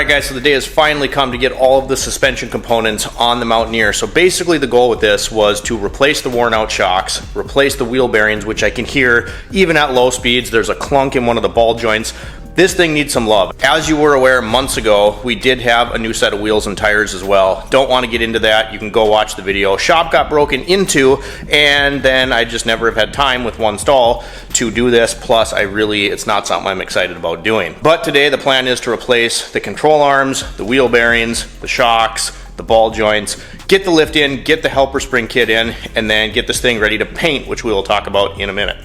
Alright guys, so the day has finally come to get all of the suspension components on the Mountaineer. So basically the goal with this was to replace the worn out shocks, replace the wheel bearings, which I can hear even at low speeds. There's a clunk in one of the ball joints. This thing needs some love. As you were aware months ago, we did have a new set of wheels and tires as well. Don't want to get into that. You can go watch the video. Shop got broken into, and then I just never have had time with one stall to do this. Plus, it's not something I'm excited about doing. But today the plan is to replace the control arms, the wheel bearings, the shocks, the ball joints, get the lift in, get the helper spring kit in, and then get this thing ready to paint, which we will talk about in a minute.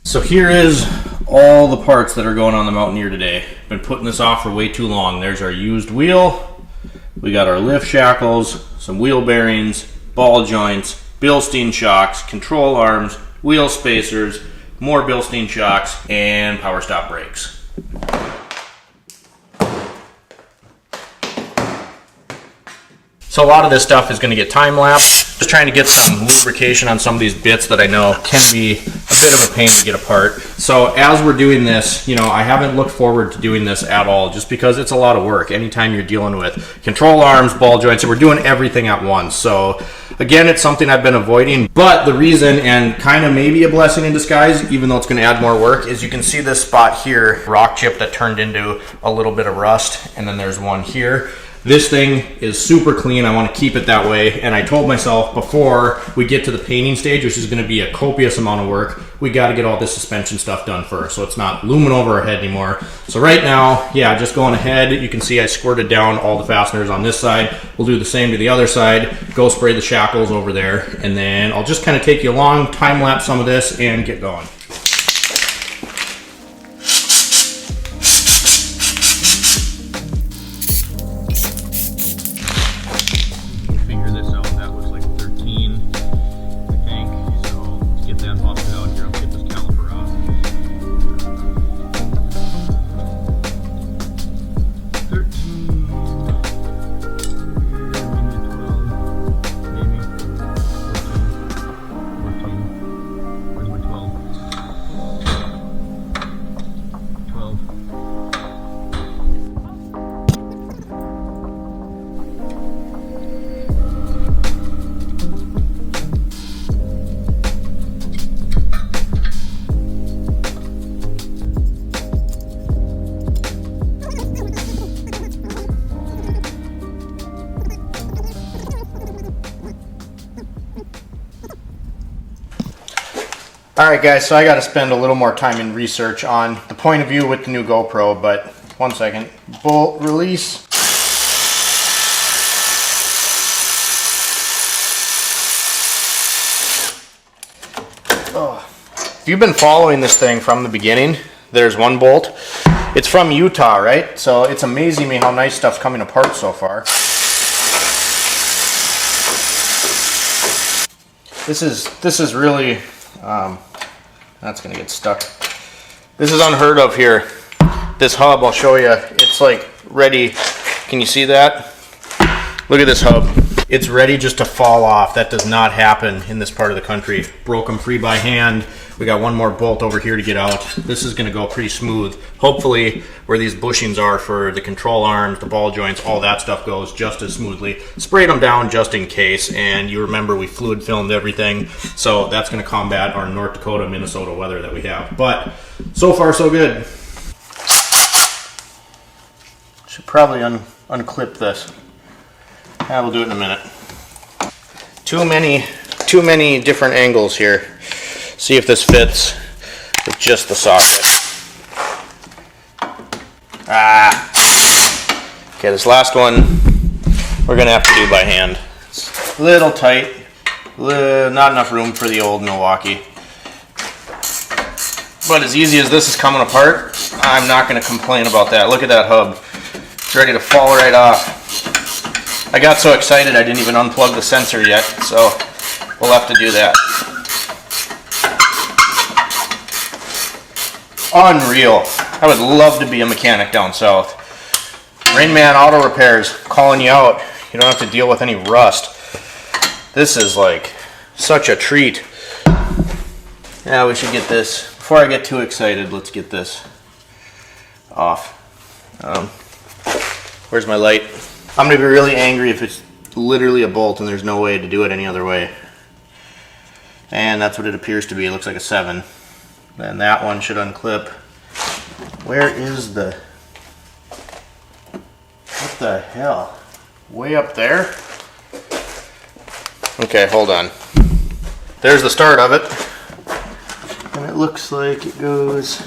So here is all the parts that are going on the Mountaineer today. Been putting this off for way too long. There's our used wheel. We got our lift shackles, some wheel bearings, ball joints, Bilstein shocks, control arms, wheel spacers, more Bilstein shocks, and power stop brakes. So a lot of this stuff is going to get time-lapsed. Just trying to get some lubrication on some of these bits that I know can be a bit of a pain to get apart. So as we're doing this, I haven't looked forward to doing this at all, just because it's a lot of work anytime you're dealing with control arms, ball joints, and we're doing everything at once. So again, it's something I've been avoiding, but the reason, and kind of maybe a blessing in disguise, even though it's going to add more work, is you can see this spot here, rock chip that turned into a little bit of rust, and then there's one here. This thing is super clean. I want to keep it that way, and I told myself before we get to the painting stage, which is going to be a copious amount of work, we got to get all this suspension stuff done first, so it's not looming over our head anymore. So right now, yeah, just going ahead, you can see I squirted down all the fasteners on this side. We'll do the same to the other side, go spray the shackles over there, and then I'll just kind of take you along, time lapse some of this, and get going. Alright guys, so I got to spend a little more time in research on the point of view with the new GoPro, but one second. Bolt release. Oh. If you've been following this thing from the beginning, there's one bolt. It's from Utah, right? So it's amazing me how nice stuff's coming apart so far. This is really... that's gonna get stuck. This is unheard of here. This hub, I'll show you, it's like ready. Can you see that? Look at this hub. It's ready just to fall off. That does not happen in this part of the country. Broke them free by hand. We got one more bolt over here to get out. This is gonna go pretty smooth. Hopefully where these bushings are for the control arms, the ball joints, all that stuff goes just as smoothly. Sprayed them down just in case, and you remember we fluid filmed everything, so that's gonna combat our North Dakota, Minnesota weather that we have. But so far so good. Should probably unclip this. Yeah, we'll do it in a minute. Too many different angles here. See if this fits with just the socket. Okay, this last one we're gonna have to do by hand. It's a little tight, not enough room for the old Milwaukee. But as easy as this is coming apart, I'm not gonna complain about that. Look at that hub. It's ready to fall right off. I got so excited I didn't even unplug the sensor yet, so we'll have to do that. Unreal. I would love to be a mechanic down south. Rain Man Auto Repairs, calling you out. You don't have to deal with any rust. This is like such a treat. Yeah, we should get this. Before I get too excited, let's get this off. Where's my light? I'm gonna be really angry if it's literally a bolt and there's no way to do it any other way. And that's what it appears to be. It looks like a 7. Then that one should unclip. Where is the... What the hell? Way up there? Okay, hold on. There's the start of it. And it looks like it goes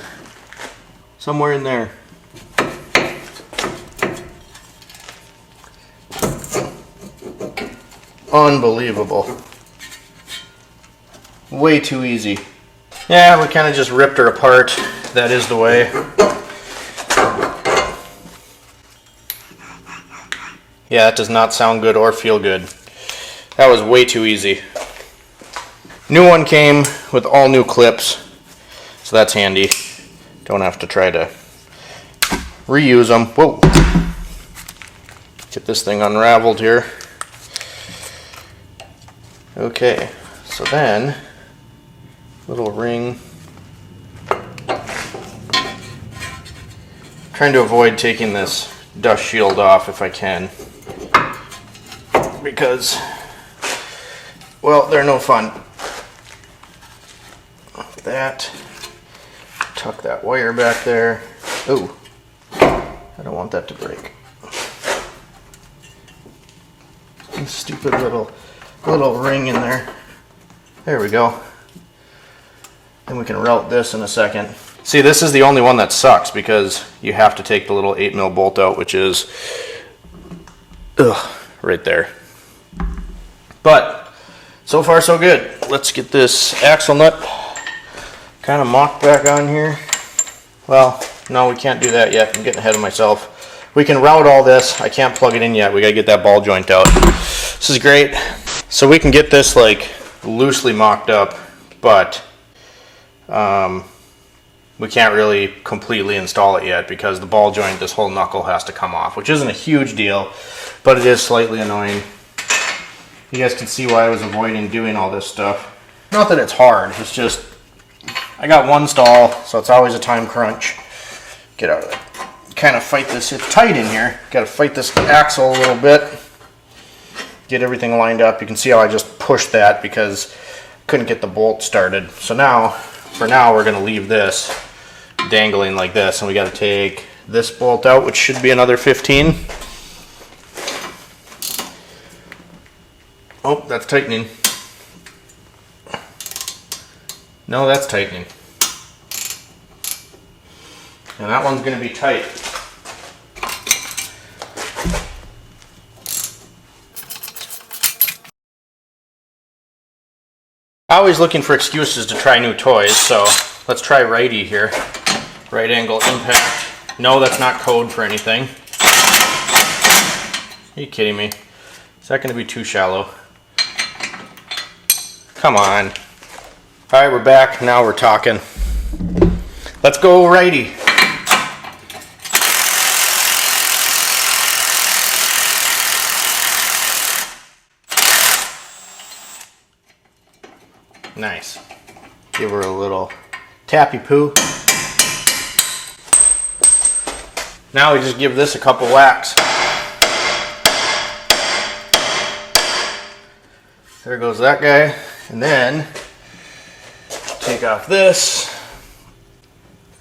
somewhere in there. Unbelievable. Way too easy. Yeah, we kind of just ripped her apart. That is the way. Yeah, that does not sound good or feel good. That was way too easy. New one came with all new clips, so that's handy. Don't have to try to reuse them. Whoa. Get this thing unraveled here. Okay, so then, little ring. Trying to avoid taking this dust shield off if I can, because, well, they're no fun. Like that. Tuck that wire back there. Oh, I don't want that to break. Stupid little ring in there. There we go. And we can route this in a second. See, this is the only one that sucks because you have to take the little 8mm bolt out, which is right there. But so far so good. Let's get this axle nut kind of mocked back on here. Well, no, we can't do that yet. I'm getting ahead of myself. We can route all this. I can't plug it in yet. We gotta get that ball joint out. This is great. So we can get this like loosely mocked up, but we can't really completely install it yet because the ball joint, this whole knuckle has to come off, which isn't a huge deal, but it is slightly annoying. You guys can see why I was avoiding doing all this stuff. Not that it's hard, it's just, I got one stall, so it's always a time crunch. Get out of it. Kind of fight this, it's tight in here. Got to fight this axle a little bit. Get everything lined up. You can see how I just pushed that because I couldn't get the bolt started. So now, for now, we're going to leave this dangling like this, and we got to take this bolt out, which should be another 15. Oh, that's tightening. No, that's tightening. And that one's going to be tight. Always looking for excuses to try new toys, so let's try righty here. Right angle impact. No, that's not code for anything. Are you kidding me? Is that going to be too shallow? Come on. Alright, we're back. Now we're talking. Let's go righty. Nice. Give her a little tappy poo. Now we just give this a couple whacks. There goes that guy. And then take off this,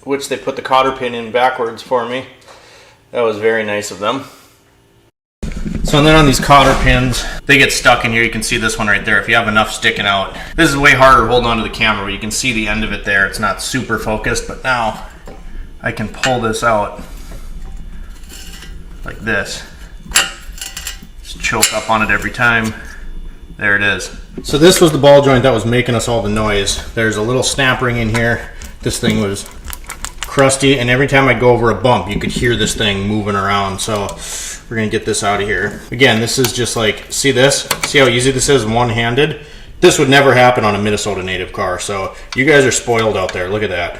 which they put the cotter pin in backwards for me. That was very nice of them. So then on these cotter pins, they get stuck in here. You can see this one right there if you have enough sticking out. This is way harder holding onto the camera, but you can see the end of it there. It's not super focused, but now I can pull this out like this. Just choke up on it every time. There it is. So this was the ball joint that was making us all the noise. There's a little snap ring in here. This thing was crusty, and every time I go over a bump, you could hear this thing moving around. So we're gonna get this out of here. Again, this is just like, see this? See how easy this is one-handed? This would never happen on a Minnesota native car, so you guys are spoiled out there. Look at that.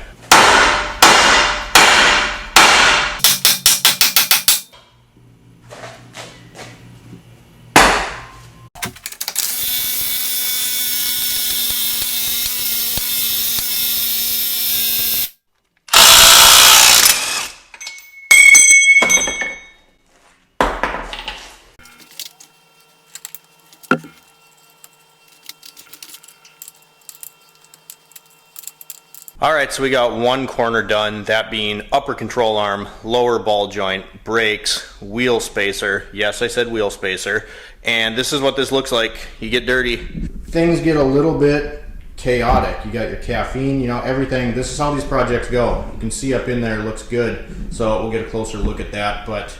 All right, so we got one corner done, that being upper control arm, lower ball joint, brakes, wheel spacer. Yes, I said wheel spacer. And this is what this looks like. You get dirty. Things get a little bit chaotic. You got your caffeine, you know, everything. This is how these projects go. You can see up in there, it looks good. So we'll get a closer look at that. But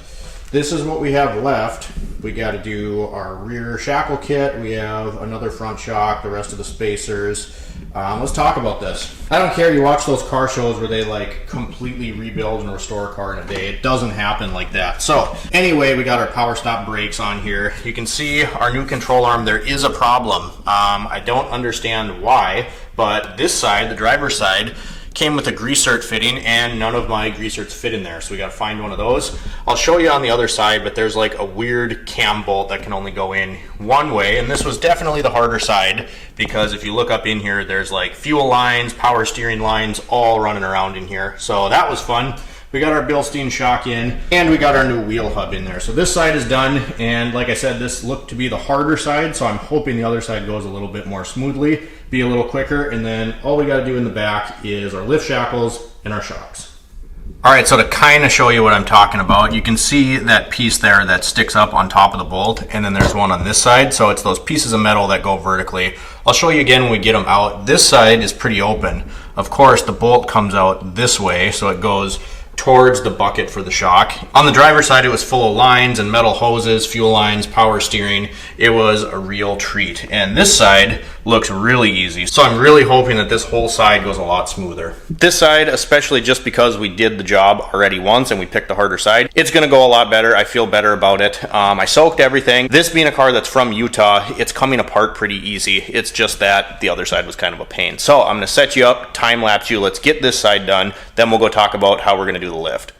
this is what we have left. We got to do our rear shackle kit. We have another front shock, the rest of the spacers. Let's talk about this. I don't care, you watch those car shows where they like completely rebuild and restore a car in a day. It doesn't happen like that. So anyway, we got our power stop brakes on here. You can see our new control arm, there is a problem. I don't understand why, but this side, the driver's side, came with a greaser fitting and none of my greasers fit in there, so we got to find one of those. I'll show you on the other side, but there's like a weird cam bolt that can only go in one way, and this was definitely the harder side because if you look up in here, there's like fuel lines, power steering lines all running around in here, so that was fun. We got our Bilstein shock in, and we got our new wheel hub in there. So this side is done, and like I said, this looked to be the harder side, so I'm hoping the other side goes a little bit more smoothly, be a little quicker, and then all we gotta do in the back is our lift shackles and our shocks. All right, so to kind of show you what I'm talking about, you can see that piece there that sticks up on top of the bolt, and then there's one on this side, so it's those pieces of metal that go vertically. I'll show you again when we get them out. This side is pretty open. Of course, the bolt comes out this way, so it goes towards the bucket for the shock. On the driver's side, it was full of lines and metal hoses, fuel lines, power steering. It was a real treat. And this side looks really easy. So I'm really hoping that this whole side goes a lot smoother. This side, especially just because we did the job already once and we picked the harder side, it's gonna go a lot better. I feel better about it. I soaked everything. This being a car that's from Utah, it's coming apart pretty easy. It's just that the other side was kind of a pain. So I'm gonna set you up, time lapse you. Let's get this side done. Then we'll go talk about how we're gonna do the lift.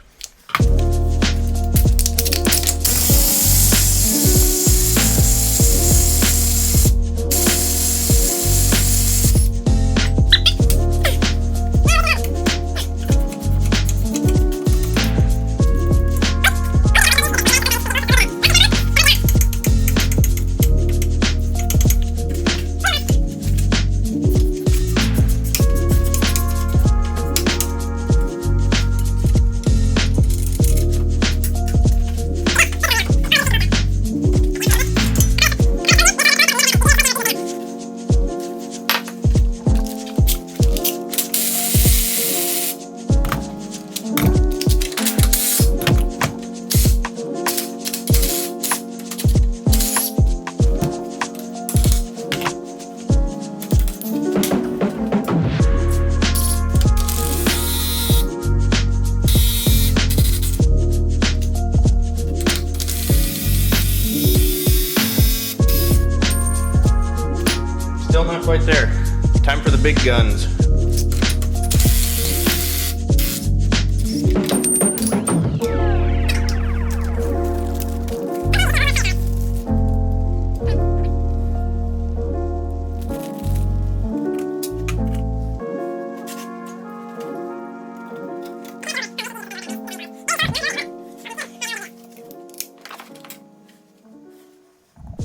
Still not quite there. Time for the big guns.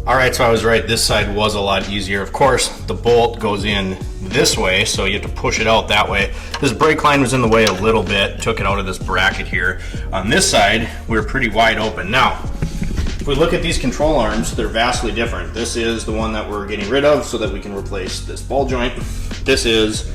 Alright, so I was right, this side was a lot easier. Of course, the bolt goes in this way, so you have to push it out that way. This brake line was in the way a little bit, took it out of this bracket here. On this side, we were pretty wide open. Now, if we look at these control arms, they're vastly different. This is the one that we're getting rid of so that we can replace this ball joint. This is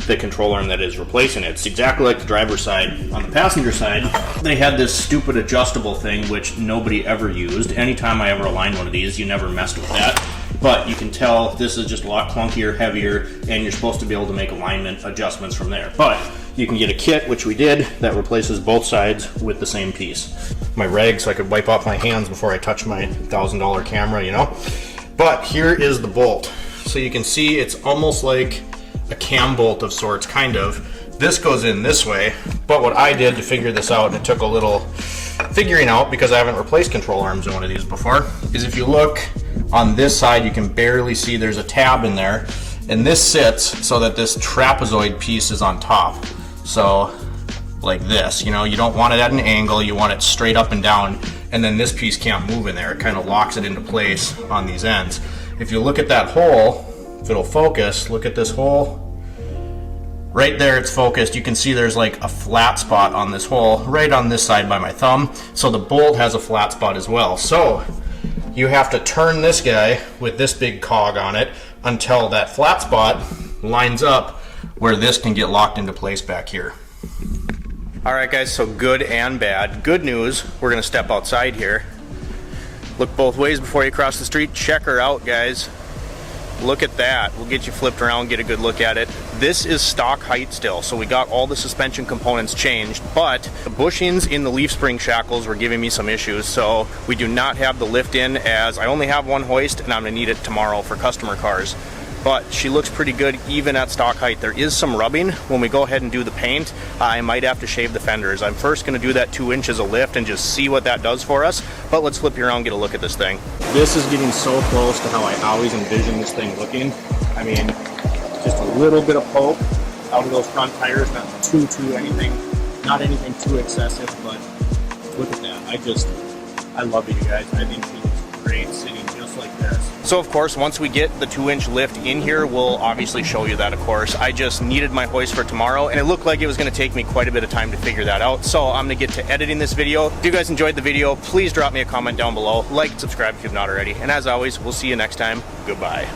the control arm that is replacing it. It's exactly like the driver's side. On the passenger side, they had this stupid adjustable thing which nobody ever used. Anytime I ever aligned one of these, you never messed with that. But you can tell this is just a lot clunkier, heavier, and you're supposed to be able to make alignment adjustments from there. But you can get a kit, which we did, that replaces both sides with the same piece. My rag so I could wipe off my hands before I touch my $1,000 camera, you know? But here is the bolt. So you can see it's almost like a cam bolt of sorts, kind of. This goes in this way, but what I did to figure this out, and it took a little figuring out because I haven't replaced control arms in one of these before, is if you look on this side, you can barely see there's a tab in there, and this sits so that this trapezoid piece is on top. So like this, you know, you don't want it at an angle, you want it straight up and down, and then this piece can't move in there. It kind of locks it into place on these ends. If you look at that hole, if it'll focus, look at this hole. Right there it's focused. You can see there's like a flat spot on this hole right on this side by my thumb. So the bolt has a flat spot as well. So you have to turn this guy with this big cog on it until that flat spot lines up where this can get locked into place back here. All right guys, so good and bad. Good news, we're gonna step outside here. Look both ways before you cross the street. Check her out, guys. Look at that. We'll get you flipped around, get a good look at it. This is stock height still, so we got all the suspension components changed, but the bushings in the leaf spring shackles were giving me some issues, so we do not have the lift in, as I only have one hoist and I'm gonna need it tomorrow for customer cars. But she looks pretty good even at stock height. There is some rubbing. When we go ahead and do the paint, I might have to shave the fenders. I'm first gonna do that 2 inches of lift and just see what that does for us. But let's flip you around and get a look at this thing. This is getting so close to how I always envisioned this thing looking. I mean, just a little bit of poke out of those front tires, not too anything, not anything too excessive, but look at that. I love it, you guys. I think she looks great sitting just like this. So of course, once we get the 2-inch lift in here, we'll obviously show you that, of course. I just needed my hoist for tomorrow, and it looked like it was gonna take me quite a bit of time to figure that out. So I'm gonna get to editing this video. If you guys enjoyed the video, please drop me a comment down below. Like and subscribe if you've not already. And as always, we'll see you next time. Goodbye.